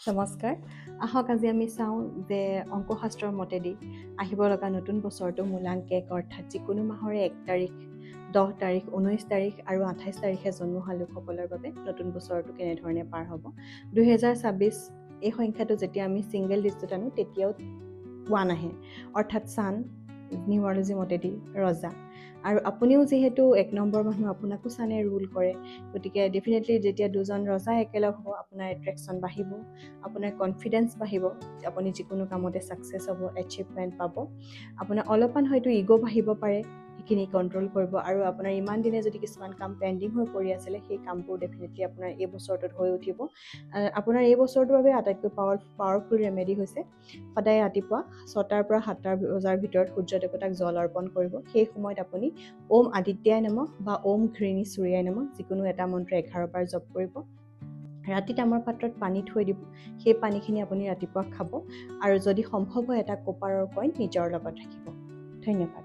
নমস্কাৰ। আহক আজি আমি চাওঁ যে অংকশাস্ত্ৰৰ মতেদি আহিব লগা নতুন বছৰটো মূলাংক ১ অৰ্থাৎ যিকোনো মাহৰে ১ তাৰিখ, ১০ তাৰিখ, ১৯ তাৰিখ আৰু ২৮ তাৰিখে জন্ম হোৱা লোকসকলৰ বাবে নতুন বছৰটো কেনেধৰণে পাৰ হ'ব। ২০২৬ এই সংখ্যাটো যেতিয়া আমি ছিংগল ডিজিট আনো তেতিয়াও 1 আহে, অৰ্থাৎ চান নিউমাৰলজি মতেদি ৰজা। আৰু আপুনিও যিহেতু ১ নম্বৰ মানুহ, আপোনাকো চানে ৰুল কৰে, গতিকে ডেফিনেটলি যেতিয়া দুজন ৰজা একেলগ হ'ব আপোনাৰ এট্ৰেকশ্যন বাঢ়িব, আপোনাৰ কনফিডেন্স বাঢ়িব, আপুনি যিকোনো কামতে ছাকচেছ হ'ব, এচিভমেণ্ট পাব। আপোনাৰ অলপমান হয়তো ইগ' বাঢ়িব পাৰে, সেইখিনি কণ্ট্ৰল কৰিব। আৰু আপোনাৰ ইমান দিনে যদি কিছুমান কাম পেণ্ডিং হৈ পৰি আছিলে সেই কামবোৰ ডেফিনেটলি আপোনাৰ এই বছৰটোত হৈ উঠিব। আপোনাৰ এই বছৰটোৰ বাবে আটাইতকৈ পাৱাৰফুল ৰেমেডি হৈছে সদায় ৰাতিপুৱা ৬টাৰ পৰা ৭টাৰ বজাৰ ভিতৰত সূৰ্য দেৱতাক জল অৰ্পণ কৰিব। সেই সময়ত আপুনি ওম আদিত্যাই নমঃ বা ওম ঘৃণী সূৰ্যাই নমঃ যিকোনো এটা মন্ত্ৰ ১১ বাৰ জপ কৰিব। ৰাতি তামৰ পাত্ৰত পানী থৈ দিব, সেই পানীখিনি আপুনি ৰাতিপুৱা খাব। আৰু যদি সম্ভৱ হয় এটা কপাৰৰ কইন নিজৰ লগত ৰাখিব। ধন্যবাদ।